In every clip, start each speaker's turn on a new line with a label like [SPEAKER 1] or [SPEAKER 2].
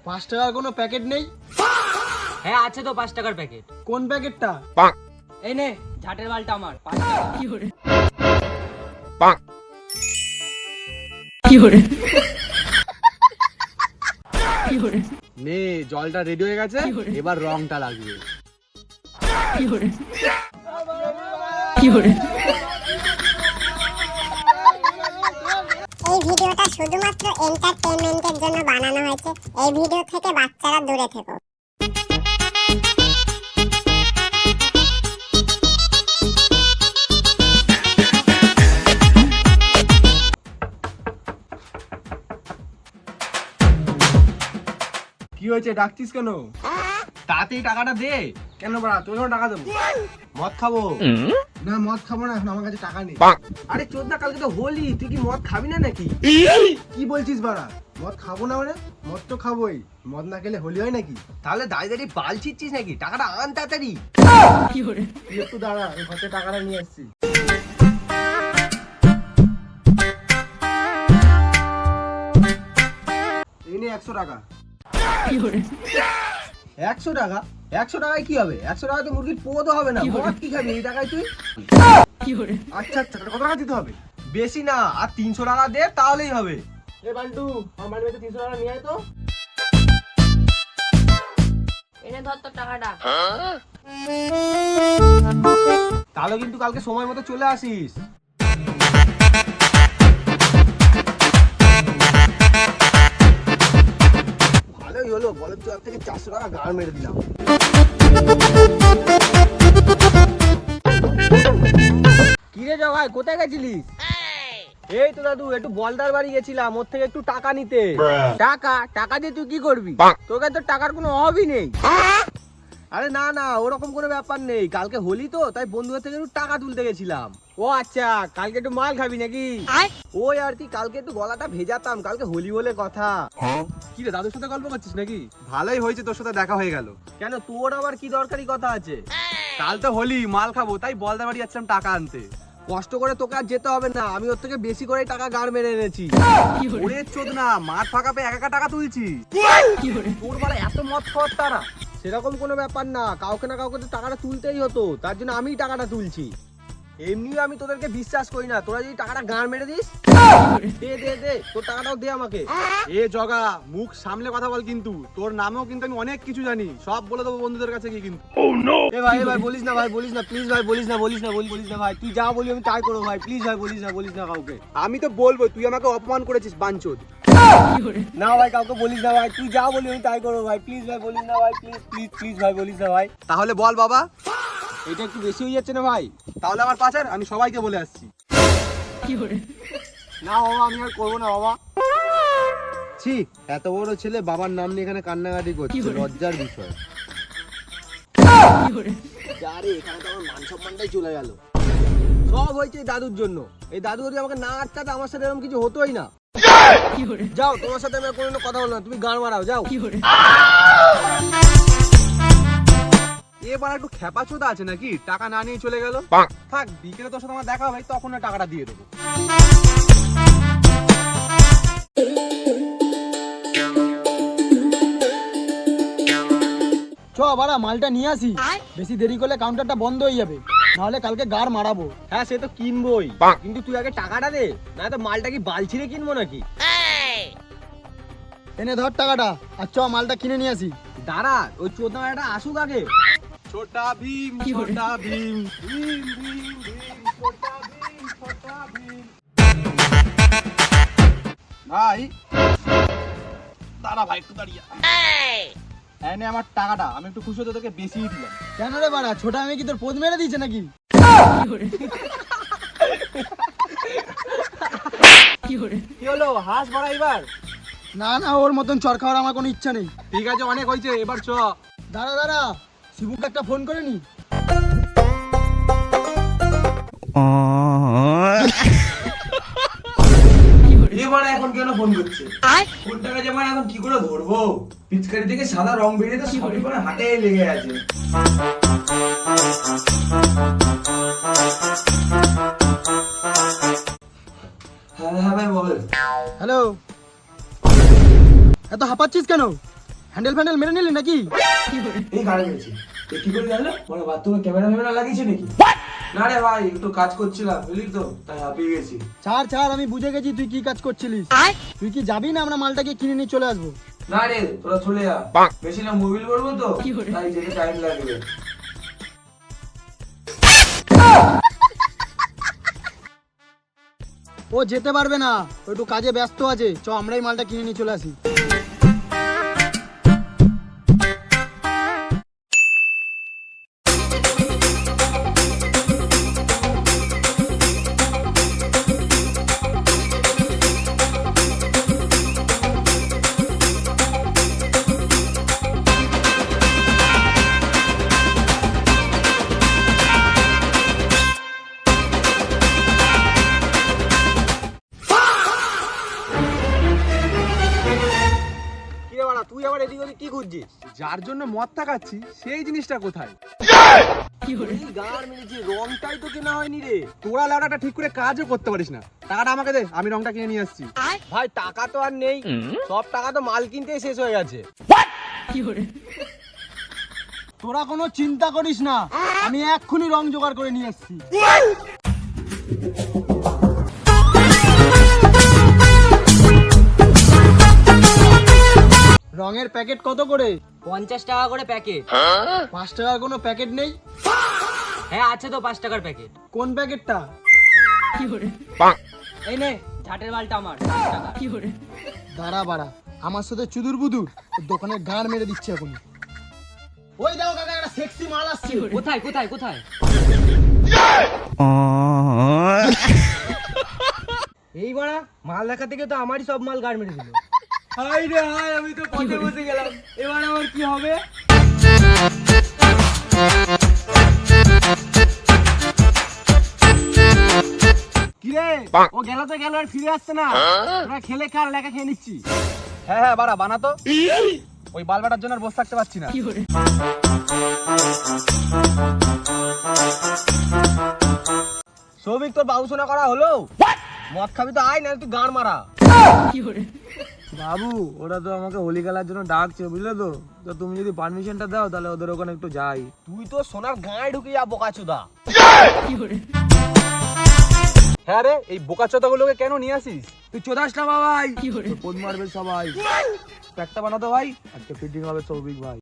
[SPEAKER 1] 5 টাকার কোনো প্যাকেট নেই?
[SPEAKER 2] হ্যাঁ আছে তো 5 টাকার প্যাকেট।
[SPEAKER 1] কোন প্যাকেটটা?
[SPEAKER 2] এই নে ঝাটের বালটা আমার 5 টাকা।
[SPEAKER 1] নে জলটা রেডি হয়ে গেছে, এবার রংটা লাগবে।
[SPEAKER 3] এই ভিডিওটা শুধুমাত্র এন্টারটেইনমেন্টের জন্য বানানো হয়েছে। এই ভিডিও থেকে বাচ্চারা দূরে থেকো।
[SPEAKER 1] কি হয়েছে, ডাকছিস কেন? তাড়াতাড়ি টাকাটা দে। কেন বাড়া, তোর জন্য টাকা দেবো? মদ খাবো না, মদ খাবো না, এখন আমার কাছে টাকা নেই। আরে চোদনা, কালকে তো হোলি, তুই কি মদ খাবি না নাকি? কি বলছিস বাড়া? মদ খাবো না মানে? মদ তো খাবোই, মদ না খেলে হোলি হয় নাকি?
[SPEAKER 4] তাহলে দাঁড়িয়ে দাঁড়িয়ে বাল ছিচ্ছিস নাকি? টাকাটা আন তাড়াতাড়ি।
[SPEAKER 1] তুই একটু দাঁড়া, আমি ঘরে টাকাটা নিয়ে আসছি। এই নে 100 টাকা। 100 টাকা? 100 টাকায় কি হবে? 100 টাকায় তো মুরগির পোদও হবে না। মদ কি খাবি এই টাকায় তুই? আচ্ছা আচ্ছা, কত টাকা দিতে হবে?
[SPEAKER 4] বেশি না, আর 300 টাকা দে তাহলেই হবে।
[SPEAKER 1] এ বান্টু, আমার বাড়ি থেকে 300 টাকা নিয়ে আয় তো।
[SPEAKER 5] এনে ধর তোর টাকাটা।
[SPEAKER 4] তাহলে কিন্তু কালকে সময় মতো চলে আসিস।
[SPEAKER 1] ভালোই হলো, বলের চোর থেকে 400 টাকা গাড় মেরে দিলাম।
[SPEAKER 4] কি রে জগাই, কোথায় গেছিলিস? এই তো দাদু, একটু বলদার বাড়ি গেছিলাম, ওর থেকে একটু টাকা নিতে। টাকা দিয়ে তুই কি করবি? তোর কাছে তো টাকার কোনো অভাবই নেই। আরে না না, ওরকম কোনো ব্যাপার নেই, কালকে হোলি তো তাই বন্ধুদের থেকে একটু টাকা তুলতে গেছিলাম। ও আচ্ছা, কালকে একটু মাল খাবি নাকি? ওই আর কি, কালকে একটু গলাটা ভেজাতাম, কালকে হোলি বলে কথা।
[SPEAKER 1] কি রে, দাদুর সাথে গল্প করছিস নাকি?
[SPEAKER 4] ভালোই হয়েছে তোর সাথে দেখা হয়ে গেল। কেন, তোর আবার কি দরকারি কথা আছে?
[SPEAKER 1] কাল তো হোলি, মাল খাবো তাই বলদার বাড়ি যাচ্ছিলাম টাকা আনতে।
[SPEAKER 4] কষ্ট করে তোকে আর যেতে হবে না, আমি ওর থেকে বেশি করে টাকা গাড় মেরে এনেছি।
[SPEAKER 1] ওরে চোদনা, মাঠ ফাঁকা পেয়ে একা একা টাকা তুলছি।
[SPEAKER 4] তোর বেলা এত মদ খাওয়ার তারা? সেরকম কোনো ব্যাপার না, কাউকে না কাউকে তো টাকাটা তুলতেই হতো, তার জন্য আমিই টাকাটা তুলছি। এমনিও আমি তোদেরকে বিশ্বাস করি না, তোরা যদি টাকাটা গাড় মেরে দিস। দে দে দে, তোর টাকাটাও দে আমাকে।
[SPEAKER 1] এ জগা, মুখ সামলে কথা বল, কিন্তু তোর নামেও কিন্তু আমি অনেক কিছু জানি, সব বলে দেবো বন্ধুদের কাছে গিয়ে কিন্তু।
[SPEAKER 4] এ ভাই বলিস না ভাই, বলিস না প্লিজ ভাই, বলিস না ভাই, তুই যা বলি আমি তাই করবো ভাই, প্লিজ ভাই বলিস না কাউকে।
[SPEAKER 1] আমি তো বলবো, তুই আমাকে অপমান করেছিস বাঞ্চোদ।
[SPEAKER 4] না ভাই, কাউকে বলিস না ভাই, তুই যা বলি আমি তাই করবো ভাই, প্লিজ ভাই বলিস না ভাই, প্লিজ ভাই বলিস না ভাই।
[SPEAKER 1] তাহলে বল বাবা।
[SPEAKER 4] এটা একটু বেশি হয়ে যাচ্ছে না ভাই?
[SPEAKER 1] তাহলে আমার পাচার, আমি সবাইকে বলে আসছি।
[SPEAKER 4] না বাবা, আমি আর করবো না বাবা। ছি, এত বড় ছেলে বাবার নাম নিয়ে এখানে কান্নাকাটি করছে, লজ্জার বিষয়। আরে এখানে তো আমার মান সম্মানটাই চলে গেল। সব হয়েছে এই দাদুর জন্য। এই দাদু যদি আমাকে না আটকাতে আমার সাথে এরকম কিছু হতোই না। যাও, তোমার সাথে আমি আর কোনো কথা বলবো না, তুমি গান মারাও যাও।
[SPEAKER 1] এবার একটু খেপাচোদা আছে নাকি, টাকা না নিয়ে চলে গেল। থাক, বিকেলে তোর সাথে আমার দেখা হবে, তখন না টাকাটা দিয়ে দেবো।
[SPEAKER 6] চ বাড়া, মালটা নিয়ে আসি, বেশি দেরি করলে কাউন্টারটা বন্ধ হয়ে যাবে, নাহলে কালকে গার মারাবো।
[SPEAKER 4] হ্যাঁ সে তো কিনবোই, কিন্তু তুই আগে টাকাটা দে, না তো মালটা কি বাল ছিঁড়ে কিনবো নাকি?
[SPEAKER 6] এনে ধর টাকাটা, আর চ মালটা কিনে নিয়ে আসি।
[SPEAKER 4] দাঁড়া, ওই চোদনাটা আসুক আগে।
[SPEAKER 1] ছোটা ভীম, ছোটা ভীম, ভীম ভীম ভীম, ছোটা ভীম, ছোটা ভীম। ভাই দাঁড়া ভাই, একটু দাঁড়িয়ে। এনে আমার টাকাটা, আমি একটু খুশি হতে তোকে বেশিই দিলাম।
[SPEAKER 6] কেন রে বাড়া, ছোট আমি কি তোর পোদ মেরে দিয়েছে নাকি?
[SPEAKER 4] কি হলো, হাস বড়া এবার?
[SPEAKER 6] না না, ওর মতন চর খাওয়ার আমার কোনো ইচ্ছা নেই।
[SPEAKER 1] ঠিক আছে, অনেক হয়েছে, এবার চ।
[SPEAKER 6] দাঁড়া, শিবুকে একটা ফোন করে নি।
[SPEAKER 4] এবারে এখন কেন ফোন করছে? ফোনটাকে যেমন এখন কি করে ধরবো? পিচকারি থেকে সাদা রং বেরিয়ে তো সবই করে হাতে লেগে আছে। হ্যাঁ ভাই বল।
[SPEAKER 6] হ্যালো, এত হাঁপাচ্ছিস কেন? হ্যান্ডেল ফ্যান্ডেল মেরে নিলি নাকি?
[SPEAKER 1] এই গাড়ি গেছি কি করে জানলো মানে বাথরুমে ক্যামেরা ফ্যামেরা লাগিয়েছে নাকি? না রে ভাই একটু কাজ করছিলাম বুঝলি তো তাই হাঁপিয়ে গেছি।
[SPEAKER 6] ছাড় ছাড়, আমি বুঝে গেছি তুই কি কাজ করছিলিস। তুই কি যাবি না আমরা মালটাকে কিনে নিয়ে চলে আসবো?
[SPEAKER 1] না রে তোরা চলে যা, বেশি না মোবিল করবো তো তাই যেতে টাইম লাগবে।
[SPEAKER 6] ও যেতে পারবে না, ও একটু কাজে ব্যস্ত আছে, চ আমরাই মালটা কিনে নিয়ে চলে আসি।
[SPEAKER 4] কি রে বাড়া, তুই আবার এদিক ওদিক কি খুঁজছিস?
[SPEAKER 1] যার জন্য মদটা খাচ্ছি সেই জিনিসটা কোথায়?
[SPEAKER 4] এই গার মেরেছি, রংটাই তো কেনা হয়নি রে।
[SPEAKER 1] তোরা লাউডাটা ঠিক করে কাজও করতে পারিস না, টাকাটা আমাকে দে, আমি রংটা কিনে নিয়ে আসছি।
[SPEAKER 4] ভাই টাকা তো আর নেই, সব টাকা তো মাল কিনতেই শেষ হয়ে গেছে।
[SPEAKER 6] তোরা কোনো চিন্তা করিস না, আমি এক্ষুনি রং জোগাড় করে নিয়ে আসছি। রঙের প্যাকেট কত করে?
[SPEAKER 2] 50 টাকা করে প্যাকেট।
[SPEAKER 6] 5 টাকার কোনো প্যাকেট নেই?
[SPEAKER 2] হ্যাঁ আছে তো 5 টাকার প্যাকেট।
[SPEAKER 6] কোন প্যাকেটটা?
[SPEAKER 2] এই নে ঝাটের বালটা আমার 5 টাকা।
[SPEAKER 6] দাঁড়া বাড়া, আমার সাথে চুদুর বুদুর, দোকানের গান মেরে দিচ্ছে এখন। ওই দেখো কাকা, একটা সেক্সি মাল আসছে।
[SPEAKER 2] কোথায় কোথায় কোথায়?
[SPEAKER 4] এই বাড়া মাল দেখা থেকে তো আমারই সব মাল গাড় মেরে দিল।
[SPEAKER 1] হাই রে হাই, আমি তো পথে বসে গেলাম, এবার আমার কি হবে?
[SPEAKER 6] কিরে ও গেল তো গেল, আর ফিরে আসছে না। তোরা খেলে খার, লেখা খেয়ে নিচ্ছি।
[SPEAKER 1] হ্যাঁ হ্যাঁ বাড়া বানাতো, ওই বালবাটার জন্য আর বসে থাকতে পারছি না।
[SPEAKER 4] সৌভিক তোর বাবুসোনা করা হলো? মদ খাবি তো আয়, না তুই গান মারা।
[SPEAKER 1] বাবু ওরা তো আমাকে হোলি খেলার জন্য ডাকছে বুঝলে তো, তো তুমি যদি পারমিশনটা দাও তাহলে ওদের ওখানে একটু যাই।
[SPEAKER 4] তুই তো সোনার গায়ে ঢুকে যা বোকাচোদা।
[SPEAKER 1] হ্যাঁ রে, এই বোকাচোদা গুলোকে কেন নিয়ে আসিস? তুই চোদাস না বাবাই, ফোন মারবে সবাই। একটা বানাতো ভাই, আজকে ফিটিং হবে সৌভিক ভাই।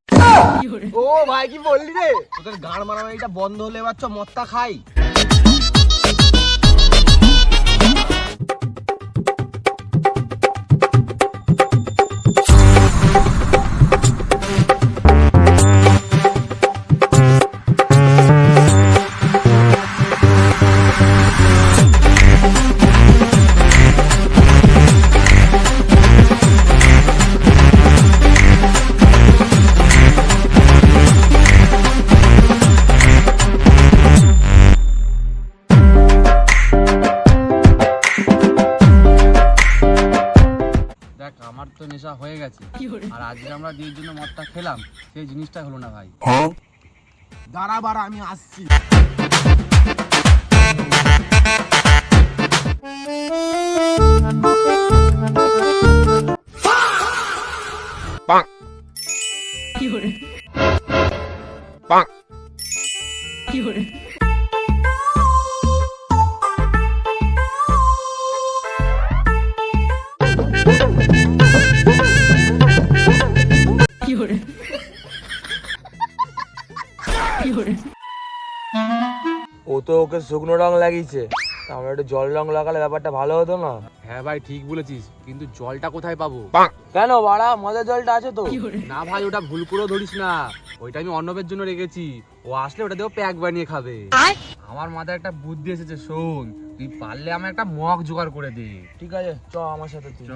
[SPEAKER 4] ও ভাই কি বললি রে? তোদের গান মারানো এটা বন্ধ হলে এবার চ মদটা খাই।
[SPEAKER 1] দেখ আমার তো নেশা হয়ে গেছে, আর আজকে আমরা যেই জন্য মদটা খেলাম সেই জিনিসটা হলো না ভাই।
[SPEAKER 6] দাঁড়া বাড়া, আমি আসছি।
[SPEAKER 1] ও তো ওকে শুকনো রং লাগিয়েছে, আমরা একটু জল রং লাগালে ব্যাপারটা ভালো হতো না? হ্যাঁ ভাই ঠিক বলেছিস, কিন্তু জলটা কোথায় পাবো? কেন বাড়া, মজার জলটা আছে তো? না ভাই ওটা ভুল করে ধরিস না, ওইটা আমি অর্ণবের জন্য রেখেছি, ও আসলে ওটা দিয়ে প্যাক বানিয়ে খাবে। আমার মাথায় একটা বুদ্ধি এসেছে, শোন তুই পারলে আমার একটা মগ জোগাড় করে দে। ঠিক আছে চ আমার সাথে তুই। চ।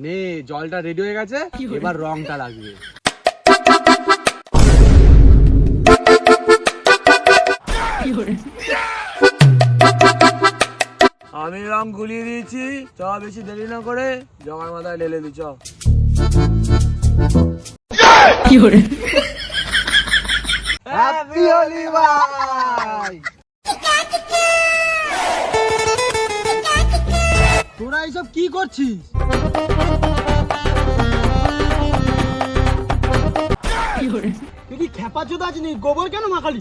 [SPEAKER 1] নে জলটা রেডি হয়ে গেছে, এবার রংটা লাগবে। আমি রং গুলিয়ে দিয়েছি, চ বেশি দেরি না করে জগার মাথায় ঢেলে দি। চ
[SPEAKER 4] হ্যাপি হোলি ভাই।
[SPEAKER 6] তোরা এইসব কি করছিস? তুই কি খেপা চোদা আছিস নি? গোবর কেন মাখালি?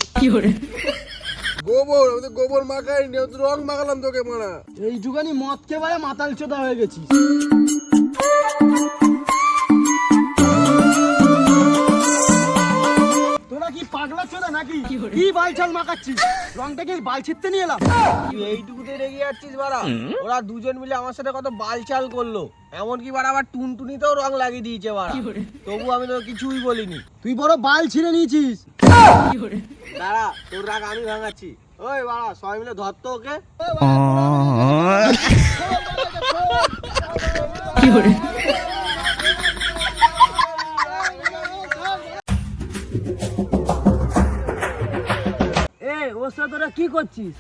[SPEAKER 1] গোবর আমাদের গোবর মাখাইনি, আমি তো রং মাখালাম তোকে মারা।
[SPEAKER 6] এইটুখানি মদ খেয়ে বারে মাতাল চোদা হয়ে গেছিস। তোরা কি পাগলা চোদা নাকি? কি বালছাল মাখাচ্ছিস? রংটাকে বাল ছিটতে নিয়ে এলাম।
[SPEAKER 4] তুই এইটুকুতে রেগে যাচ্ছিস বাড়া? ওরা দুজন মিলে আমার সাথে কত বালচাল করলো, এমনকি বাড়া আবার টুনটুনিতেও রং লাগিয়ে দিয়েছে বাড়া। তবু আমি তো কিছুই বলিনি।
[SPEAKER 6] তুই বড় বাল ছিঁড়ে নিয়েছিস।
[SPEAKER 4] দাঁড়া, তোর রাগ আমি ভাঙাচ্ছি। ওই বাড়া, সবাই মিলে ধর তো ওকে।
[SPEAKER 6] ওর সাথে তোরা কি করছিস?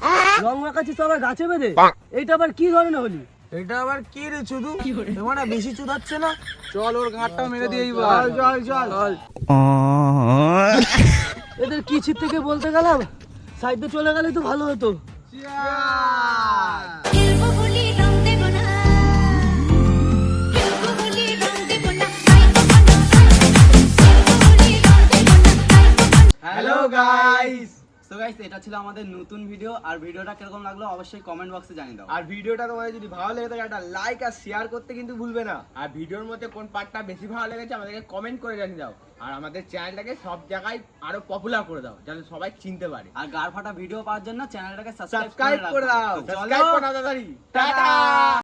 [SPEAKER 6] রং মাখাচ্ছিস তো আবার গাছে বেঁধে? এইটা আবার কি ধরনের হলি?
[SPEAKER 4] এটা আবার কি রে শুধু? তোমার বেশি চুদাচ্ছে না? চল ওর ঘাটটা মেরে দিয়ে
[SPEAKER 6] চল। এদের কি ছিট থেকে বলতে গেলাম, সাইডে চলে গেলে তো ভালো হতো।
[SPEAKER 4] Hello guys. তো গাইস, এটা ছিল আমাদের নতুন ভিডিও। আর ভিডিওটা কিরকম লাগলো অবশ্যই কমেন্ট বক্সে জানিয়ে দাও।
[SPEAKER 1] আর ভিডিওটা তোমাদের যদি ভালো লেগে থাকে একটা লাইক আর শেয়ার করতে কিন্তু ভুলবে না। আর ভিডিওর মধ্যে কোন পার্টটা বেশি ভালো লেগেছে আমাদেরকে কমেন্ট করে জানিয়ে দাও। আর আমাদের চ্যানেলটাকে সব জায়গায় আরো পপুলার করে দাও, যাতে সবাই চিনতে পারে।
[SPEAKER 2] আর গার ফাটা ভিডিও পাওয়ার জন্য চ্যানেলটাকে
[SPEAKER 1] সাবস্ক্রাইব করে দাও,
[SPEAKER 2] চলো।
[SPEAKER 1] সাবস্ক্রাইব করে দাও তাড়াতাড়ি। টাটা।